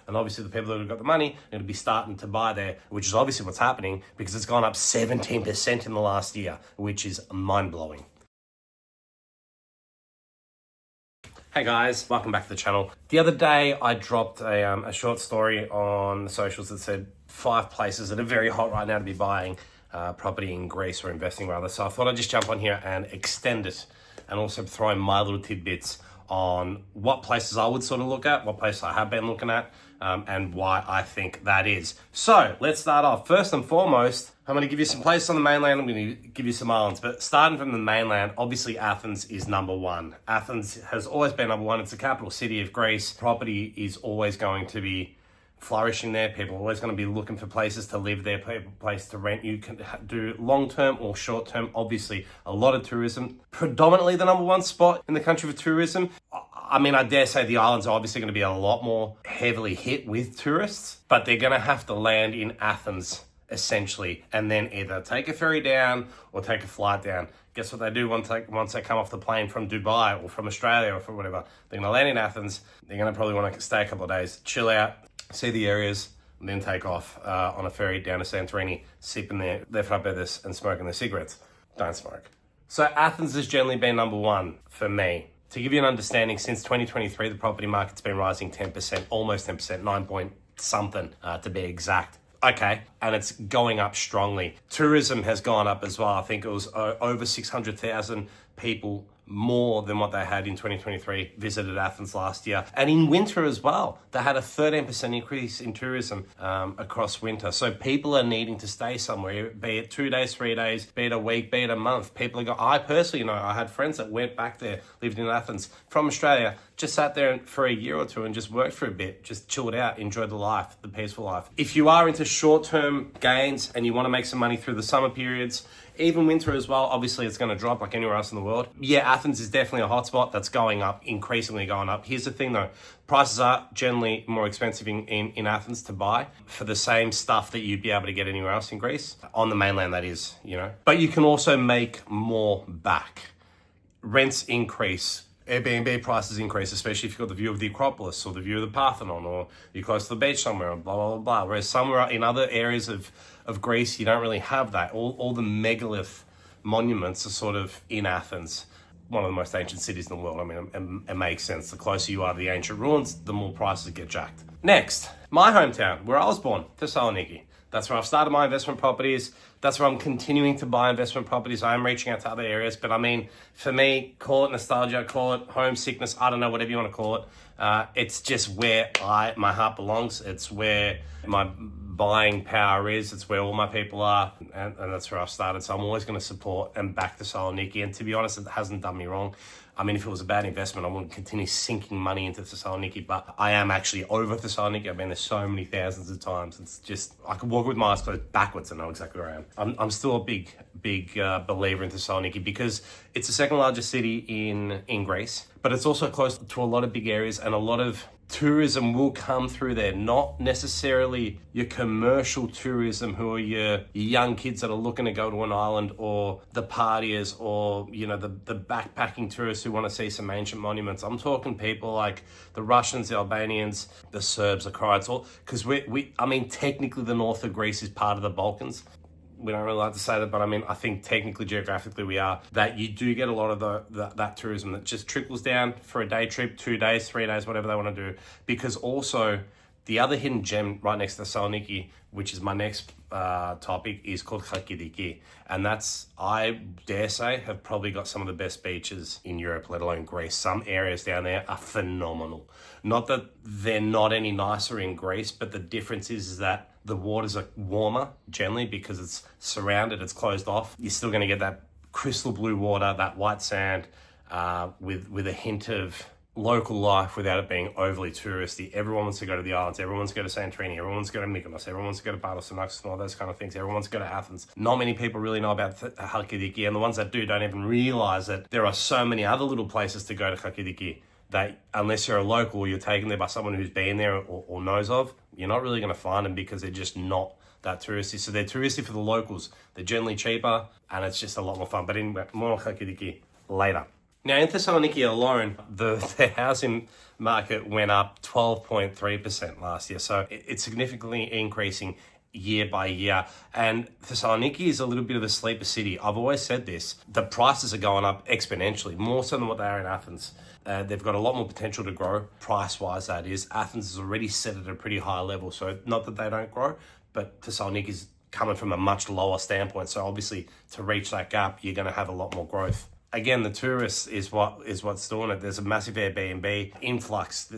And obviously the people that have got the money are going to be starting to buy there, which is obviously what's happening because it's gone up 17% in the last year, which is mind-blowing. Hey guys, welcome back to the channel. The other day I dropped a short story on the socials that said 5 places that are very hot right now to be buying property in Greece, or investing rather. So I thought I'd just jump on here and extend it and also throw in my little tidbits on what places I would sort of look at, what places I have been looking at, and why I think that is. So let's start off. First and foremost, I'm going to give you some places on the mainland. I'm going to give you some islands, but starting from the mainland, obviously Athens is number one. Athens has always been number one. It's the capital city of Greece. Property is always going to be flourishing there. People are always going to be looking for places to live there, place to rent. You can do long-term or short-term. Obviously, a lot of tourism. Predominantly the number one spot in the country for tourism. I mean, I dare say the islands are obviously going to be a lot more heavily hit with tourists, but they're going to have to land in Athens, essentially, and then either take a ferry down or take a flight down. Guess what they do once they come off the plane from Dubai or from Australia or from whatever? They're going to land in Athens. They're going to probably want to stay a couple of days, chill out, see the areas, and then take off on a ferry down to Santorini, sipping their frappes and smoking their cigarettes. Don't smoke. So Athens has generally been number one for me. To give you an understanding, since 2023, the property market's been rising 10%, almost 10%, 9 point something to be exact. Okay, and it's going up strongly. Tourism has gone up as well. I think it was over 600,000 people more than what they had in 2023 visited Athens last year. And in winter as well, they had a 13% increase in tourism across winter. So people are needing to stay somewhere, be it 2 days, 3 days, be it a week, be it a month. People are going, I personally know, I had friends that went back there, lived in Athens from Australia, just sat there for a year or two and just worked for a bit, just chilled out, enjoyed the life, the peaceful life. If you are into short-term gains and you want to make some money through the summer periods, even winter as well, obviously it's going to drop like anywhere else in the world. Yeah, Athens is definitely a hotspot that's going up, increasingly going up. Here's the thing though, prices are generally more expensive in Athens to buy for the same stuff that you'd be able to get anywhere else in Greece. On the mainland, that is, you know. But you can also make more back. Rents increase. Airbnb prices increase, especially if you've got the view of the Acropolis or the view of the Parthenon, or you're close to the beach somewhere, blah, blah, blah, blah. Whereas somewhere in other areas of Greece, you don't really have that. All the megalith monuments are sort of in Athens, one of the most ancient cities in the world. I mean, it makes sense. The closer you are to the ancient ruins, the more prices get jacked. Next, my hometown, where I was born, Thessaloniki. That's where I've started my investment properties. That's where I'm continuing to buy investment properties. I am reaching out to other areas, but I mean, for me, call it nostalgia, call it homesickness, I don't know, whatever you want to call it. It's just where my heart belongs. It's where my buying power is. It's where all my people are, and that's where I've started. So I'm always going to support and back Thessaloniki. And to be honest, it hasn't done me wrong. I mean, if it was a bad investment, I wouldn't continue sinking money into Thessaloniki, but I am actually over Thessaloniki. I've been there so many thousands of times. It's just, I could walk with my eyes closed backwards and know exactly where I am. I'm still a big believer in Thessaloniki because it's the second largest city in Greece, but it's also close to a lot of big areas, and a lot of tourism will come through there. Not necessarily your commercial tourism, who are your young kids that are looking to go to an island, or the partiers, or you know, the backpacking tourists who want to see some ancient monuments. I'm talking people like the Russians, the Albanians, the Serbs, the Croats, all, because I mean, technically the north of Greece is part of the Balkans. We don't really like to say that, but I mean, I think technically, geographically, we are. That you do get a lot of that tourism that just trickles down for a day trip, 2 days, 3 days, whatever they want to do. Because also, the other hidden gem right next to Thessaloniki, which is my next topic, is called Halkidiki. And that's, I dare say, have probably got some of the best beaches in Europe, let alone Greece. Some areas down there are phenomenal. Not that they're not any nicer in Greece, but the difference is that the waters are warmer generally because it's surrounded, it's closed off. You're still going to get that crystal blue water, that white sand, with a hint of local life without it being overly touristy. Everyone wants to go to the islands. Everyone wants to go to Santorini. Everyone wants to go to Mykonos. Everyone wants to go to Porto Carra and all those kind of things. Everyone wants to go to Athens. Not many people really know about Halkidiki, and the ones that do don't even realize that there are so many other little places to go to Halkidiki that unless you're a local or you're taken there by someone who's been there or knows of, you're not really going to find them because they're just not that touristy. So they're touristy for the locals. They're generally cheaper and it's just a lot more fun. But in more Halkidiki later. Now, in Thessaloniki alone, the housing market went up 12.3% last year. So it's significantly increasing year by year. And Thessaloniki is a little bit of a sleeper city. I've always said this. The prices are going up exponentially, more so than what they are in Athens. They've got a lot more potential to grow, price-wise that is. Athens is already set at a pretty high level. So not that they don't grow, but Thessaloniki is coming from a much lower standpoint. So obviously to reach that gap, you're going to have a lot more growth. Again, the tourists is what's doing it. There's a massive Airbnb influx.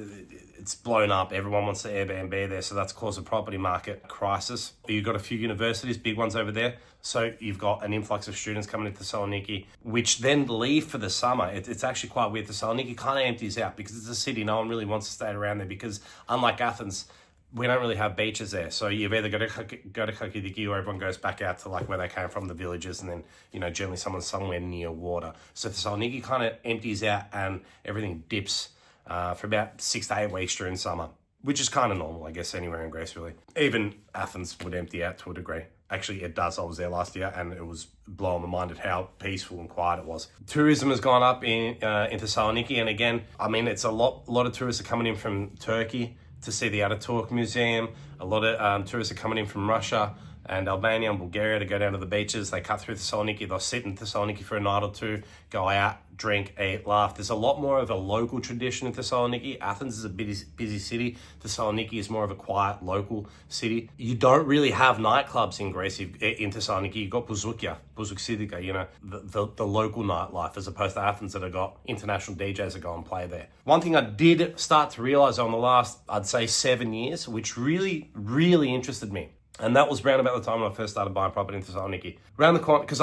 It's blown up. Everyone wants to Airbnb there, so that's caused a property market crisis. You've got a few universities, big ones over there. So you've got an influx of students coming to Thessaloniki, which then leave for the summer. It's actually quite weird. Thessaloniki kind of empties out because it's a city. No one really wants to stay around there because unlike Athens, we don't really have beaches there. So you've either got to go to Halkidiki or everyone goes back out to like where they came from, the villages, and then, you know, generally someone's somewhere near water. So Thessaloniki kind of empties out and everything dips for about 6 to 8 weeks during summer, which is kind of normal, I guess, anywhere in Greece, really. Even Athens would empty out to a degree. Actually, it does. I was there last year and it was blowing my mind at how peaceful and quiet it was. Tourism has gone up in Thessaloniki. And again, I mean, it's a lot of tourists are coming in from Turkey to see the Ataturk Museum. A lot of tourists are coming in from Russia and Albania and Bulgaria to go down to the beaches. They cut through Thessaloniki. They'll sit in Thessaloniki for a night or two, go out, drink, eat, laugh. There's a lot more of a local tradition in Thessaloniki. Athens is a busy city. Thessaloniki is more of a quiet local city. You don't really have nightclubs in Greece. In Thessaloniki, you've got Bouzouki, you know, the local nightlife, as opposed to Athens that have got international DJs that go and play there. One thing I did start to realize on the last, I'd say 7 years, which really, really interested me, and that was around about the time when I first started buying property in Thessaloniki. Around the corner, because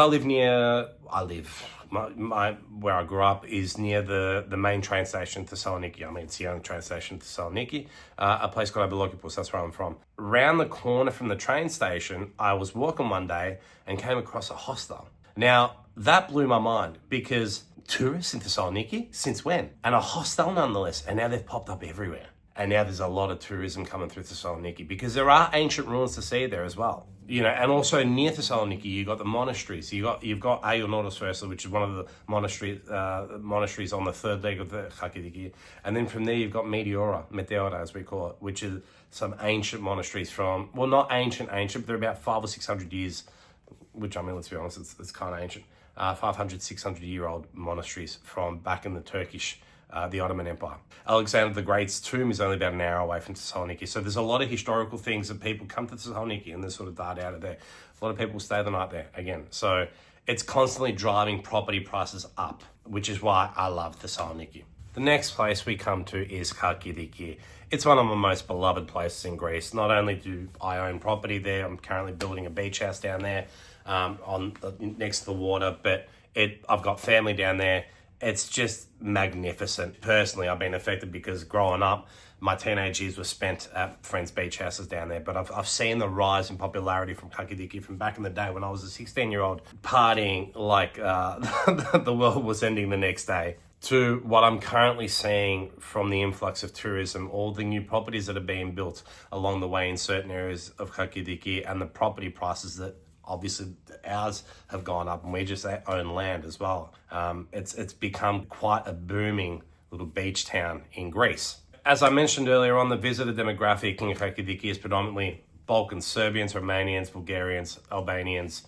where I grew up is near the main train station in Thessaloniki. I mean, it's the only train station in Thessaloniki, a place called Halkidiki, that's where I'm from. Around the corner from the train station, I was walking one day and came across a hostel. Now, that blew my mind because tourists in Thessaloniki, since when? And a hostel nonetheless, and now they've popped up everywhere. And now there's a lot of tourism coming through Thessaloniki because there are ancient ruins to see there as well. You know, and also near Thessaloniki, you've got the monasteries. You've got Aionotos firstly, which is one of the monasteries on the third leg of the Halkidiki. And then from there, you've got Meteora, as we call it, which is some ancient monasteries from, well, not ancient, but they're about 500 or 600 years, which, I mean, let's be honest, it's kind of ancient. 500, 600-year-old monasteries from back in the the Ottoman Empire. Alexander the Great's tomb is only about an hour away from Thessaloniki. So there's a lot of historical things that people come to Thessaloniki and they sort of dart out of there. A lot of people stay the night there again. So it's constantly driving property prices up, which is why I love Thessaloniki. The next place we come to is Halkidiki. It's one of my most beloved places in Greece. Not only do I own property there, I'm currently building a beach house down there next to the water, but I've got family down there. It's just magnificent. Personally, I've been affected because growing up, my teenage years were spent at friends' beach houses down there. But I've seen the rise in popularity from Halkidiki from back in the day when I was a 16-year-old partying like the world was ending the next day, to what I'm currently seeing from the influx of tourism, all the new properties that are being built along the way in certain areas of Halkidiki, and the property prices that obviously ours have gone up, and we just own land as well. It's become quite a booming little beach town in Greece. As I mentioned earlier on, the visitor demographic in Halkidiki is predominantly Balkans, Serbians, Romanians, Bulgarians, Albanians,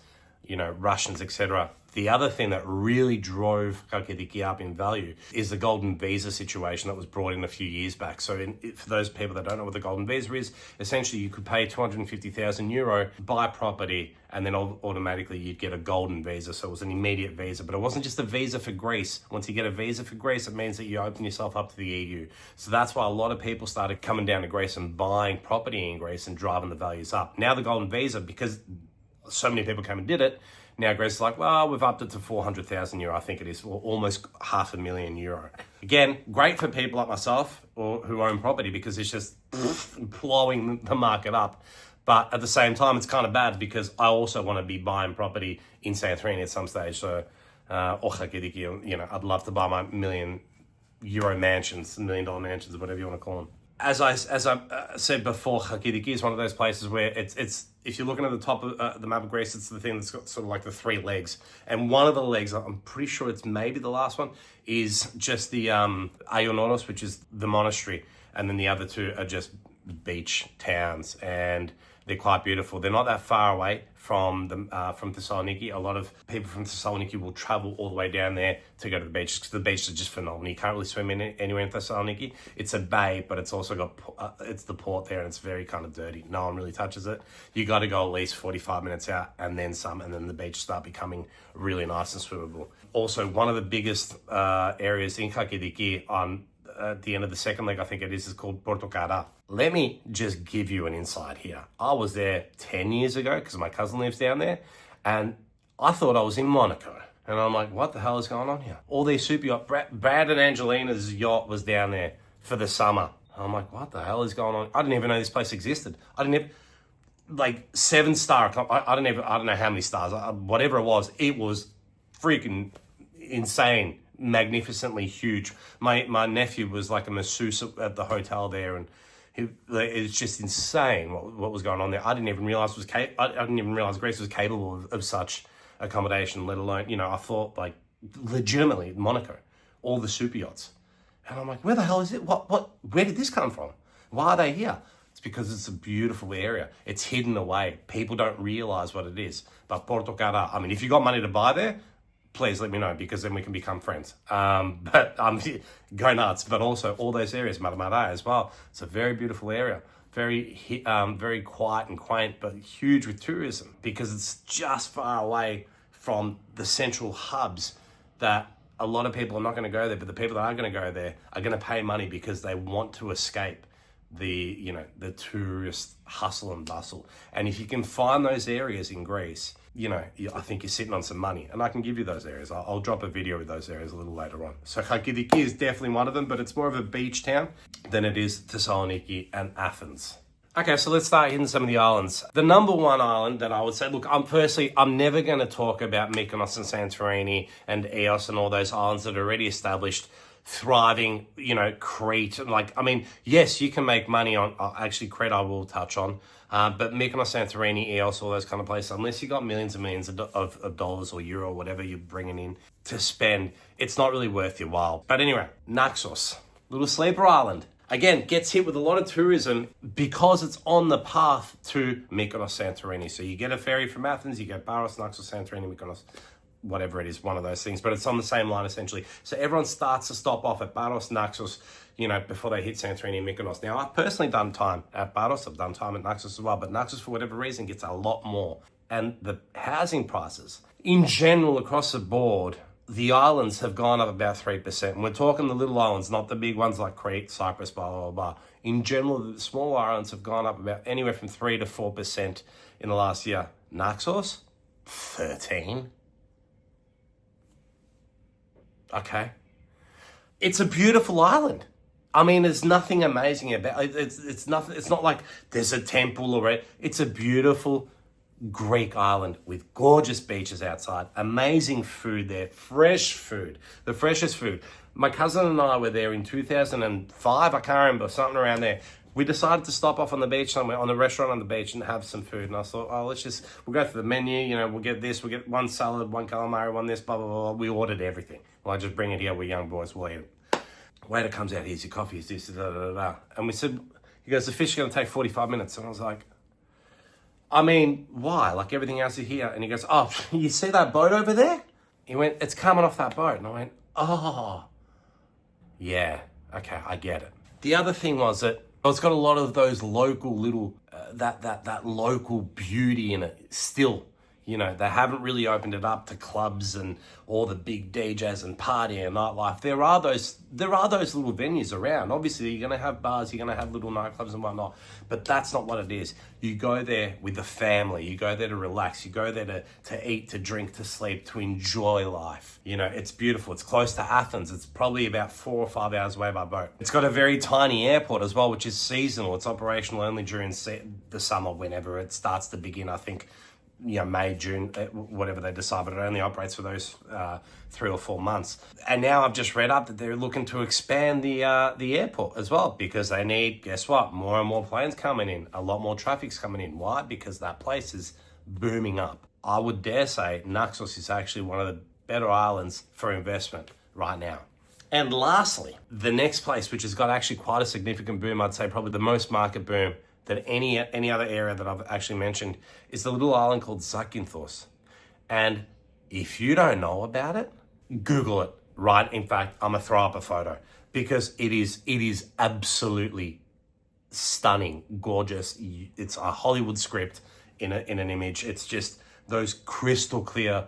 you know, Russians, etc. The other thing that really drove Halkidiki up in value is the golden visa situation that was brought in a few years back. So for those people that don't know what the golden visa is, essentially you could pay €250,000, buy property, and then automatically you'd get a golden visa. So it was an immediate visa, but it wasn't just a visa for Greece. Once you get a visa for Greece, it means that you open yourself up to the EU. So that's why a lot of people started coming down to Greece and buying property in Greece and driving the values up. Now the golden visa, because so many people came and did it, now Greece is like, well, we've upped it to €400,000, I think it is, or almost €500,000. Again, great for people like myself or who own property because it's just blowing the market up. But at the same time, it's kind of bad because I also want to be buying property in Santorini at some stage. So, or Halkidiki, you know, I'd love to buy my €1 million mansions, $1 million mansions, whatever you want to call them. as I said before, Halkidiki is one of those places where it's if you're looking at the top of the map of Greece, it's the thing that's got sort of like the three legs, and one of the legs, I'm pretty sure it's maybe the last one, is just the Ionoros, which is the monastery, and then the other two are just beach towns, and they're quite beautiful. They're not that far away from Thessaloniki. A lot of people from Thessaloniki will travel all the way down there to go to the beach because the beach is just phenomenal. You can't really swim anywhere in Thessaloniki. It's a bay, but it's also got it's the port there, and it's very kind of dirty. No one really touches it. You got to go at least 45 minutes out and then some, and then the beach start becoming really nice and swimmable. Also, one of the biggest areas in Halkidiki on at the end of the second leg, I think it is called Porto Carra. Let me just give you an insight here. I was there 10 years ago because my cousin lives down there, and I thought I was in Monaco. And I'm like, what the hell is going on here? All these super yachts. Brad and Angelina's yacht was down there for the summer. I'm like, what the hell is going on? I didn't even know this place existed. I didn't even, like 7-star. I don't know how many stars. Whatever it was freaking insane. Magnificently huge. My nephew was like a masseuse at the hotel there, and it's just insane what was going on there. I didn't even realize Greece was capable of such accommodation, let alone, I thought like legitimately Monaco, all the super yachts. And I'm like, where the hell is it? Where did this come from? Why are they here? It's because it's a beautiful area. It's hidden away. People don't realize what it is. But Porto Carra, I mean, if you got money to buy there, please let me know, because then we can become friends. But go nuts. But also all those areas, Maramara as well. It's a very beautiful area. Very quiet and quaint, but huge with tourism, because it's just far away from the central hubs that a lot of people are not going to go there. But the people that are going to go there are going to pay money because they want to escape the tourist hustle and bustle. And if you can find those areas in Greece, I think you're sitting on some money, and I can give you those areas. I'll drop a video with those areas a little later on. So Halkidiki is definitely one of them, but it's more of a beach town than it is Thessaloniki and Athens. Okay, so let's start hitting some of the islands. The number one island that I would say, look, I'm never going to talk about Mykonos and Santorini and Eos and all those islands that are already established, thriving, Crete. Yes, you can make money on, actually Crete I will touch on, but Mykonos, Santorini, Eos, all those kind of places, unless you got millions and millions of dollars or euro or whatever you're bringing in to spend, it's not really worth your while. But anyway, Naxos, little sleeper island. Again, gets hit with a lot of tourism because it's on the path to Mykonos, Santorini. So you get a ferry from Athens, you get Paros, Naxos, Santorini, Mykonos, whatever it is, one of those things, but it's on the same line essentially. So everyone starts to stop off at Paros, Naxos, before they hit Santorini and Mykonos. Now, I've personally done time at Paros, I've done time at Naxos as well, but Naxos, for whatever reason, gets a lot more. And the housing prices, in general, across the board, the islands have gone up about 3%. And we're talking the little islands, not the big ones like Crete, Cyprus, blah, blah, blah. In general, the small islands have gone up about anywhere from 3 to 4% in the last year. Naxos, 13%. Okay. It's a beautiful island. I mean, there's nothing amazing about it. It's nothing. It's not like there's a temple or it's a beautiful Greek island with gorgeous beaches outside, amazing food there, fresh food, the freshest food. My cousin and I were there in 2005. I can't remember, something around there. We decided to stop off on the beach somewhere, on a restaurant on the beach, and have some food. And I thought, we'll go through the menu, we'll get this, we'll get one salad, one calamari, one this, blah, blah, blah. We ordered everything. Well, I just bring it here, we're young boys, we'll eat it. Waiter comes out, here's your coffee, here's this, da, da, da, da. And we said, he goes, the fish is going to take 45 minutes. And I was like, I mean, why? Like everything else is here. And he goes, oh, you see that boat over there? He went, it's coming off that boat. And I went, oh, yeah, okay, I get it. The other thing was that it's got a lot of those local little, that local beauty in it still. They haven't really opened it up to clubs and all the big DJs and partying and nightlife. There are those little venues around. Obviously, you're going to have bars, you're going to have little nightclubs and whatnot, but that's not what it is. You go there with the family. You go there to relax. You go there to eat, to drink, to sleep, to enjoy life. It's beautiful. It's close to Athens. It's probably about 4 or 5 hours away by boat. It's got a very tiny airport as well, which is seasonal. It's operational only during the summer, whenever it starts to begin, I think. May, June, whatever they decide, but it only operates for those 3 or 4 months. And now I've just read up that they're looking to expand the airport as well, because they need, guess what, more and more planes coming in, a lot more traffic's coming in. Why? Because that place is booming up. I would dare say Naxos is actually one of the better islands for investment right now. And lastly, the next place, which has got actually quite a significant boom, I'd say probably the most market boom than any other area that I've actually mentioned, is the little island called Zakynthos. And if you don't know about it, Google it, right? In fact, I'm gonna throw up a photo, because it is absolutely stunning, gorgeous. It's a Hollywood script in an image. It's just those crystal clear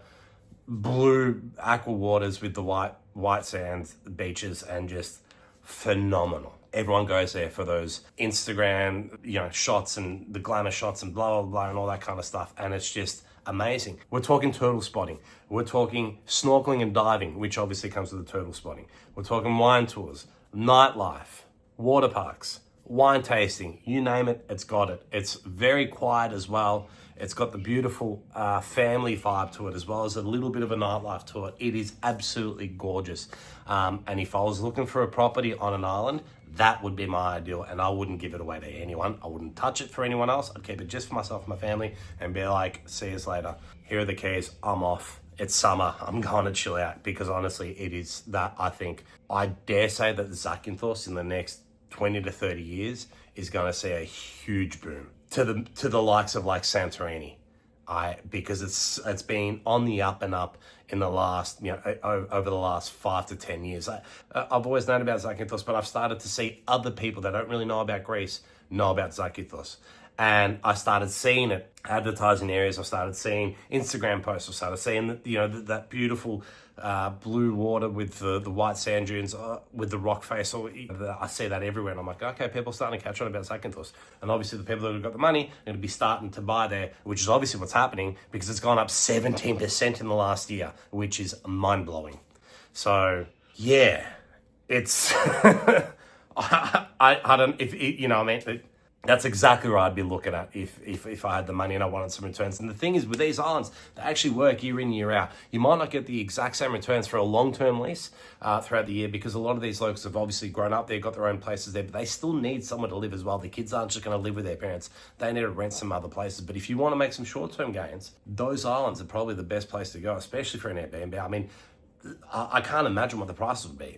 blue aqua waters with the white sand beaches, and just phenomenal. Everyone goes there for those Instagram, shots and the glamour shots and blah, blah, blah, and all that kind of stuff. And it's just amazing. We're talking turtle spotting. We're talking snorkeling and diving, which obviously comes with the turtle spotting. We're talking wine tours, nightlife, water parks, wine tasting, you name it, it's got it. It's very quiet as well. It's got the beautiful family vibe to it, as well as a little bit of a nightlife to it. It is absolutely gorgeous. And if I was looking for a property on an island, that would be my ideal, and I wouldn't give it away to anyone. I wouldn't touch it for anyone else. I'd keep it just for myself and my family, and be like, see you later. Here are the keys, I'm off. It's summer, I'm going to chill out, because honestly, it is that, I dare say that Zakynthos in the next 20 to 30 years is going to see a huge boom to the likes of like Santorini. Because it's been on the up and up in the last, over the last 5 to 10 years. I've always known about Zakynthos, but I've started to see other people that don't really know about Greece know about Zakynthos. And I started seeing it advertising areas. I started seeing Instagram posts. I started seeing that beautiful blue water with the white sand dunes with the rock face. I see that everywhere, and I'm like, okay, people are starting to catch on about Zakynthos. And obviously the people that have got the money are going to be starting to buy there, which is obviously what's happening, because it's gone up 17% in the last year, which is mind-blowing. So yeah, it's I don't, if that's exactly what I'd be looking at if I had the money and I wanted some returns. And the thing is, with these islands, they actually work year in, year out. You might not get the exact same returns for a long-term lease throughout the year, because a lot of these locals have obviously grown up there, got their own places there, but they still need somewhere to live as well. The kids aren't just going to live with their parents. They need to rent some other places. But if you want to make some short-term gains, those islands are probably the best place to go, especially for an Airbnb. I mean, I can't imagine what the prices would be,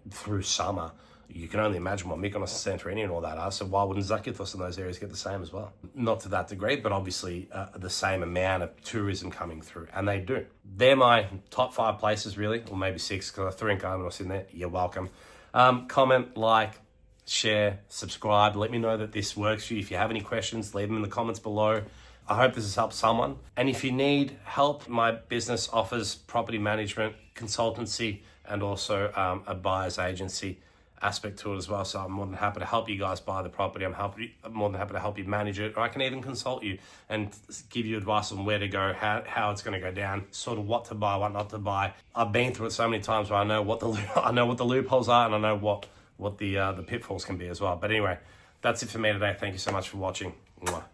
through summer. You can only imagine what Mykonos and Santorini and all that are, so why wouldn't Zakynthos in those areas get the same as well? Not to that degree, but obviously the same amount of tourism coming through, and they do. They're my top 5 places, really, or maybe 6, because I threw Mykonos in there. You're welcome. Comment, like, share, subscribe. Let me know that this works for you. If you have any questions, leave them in the comments below. I hope this has helped someone. And if you need help, my business offers property management, consultancy, and also a buyer's agency aspect to it as well. So I'm more than happy to help you guys buy the property. I'm more than happy to help you manage it, or I can even consult you and give you advice on where to go, how it's going to go down, sort of what to buy, what not to buy. I've been through it so many times where I know what the loopholes are, and I know what the pitfalls can be as well. But anyway, that's it for me today. Thank you so much for watching. Mwah.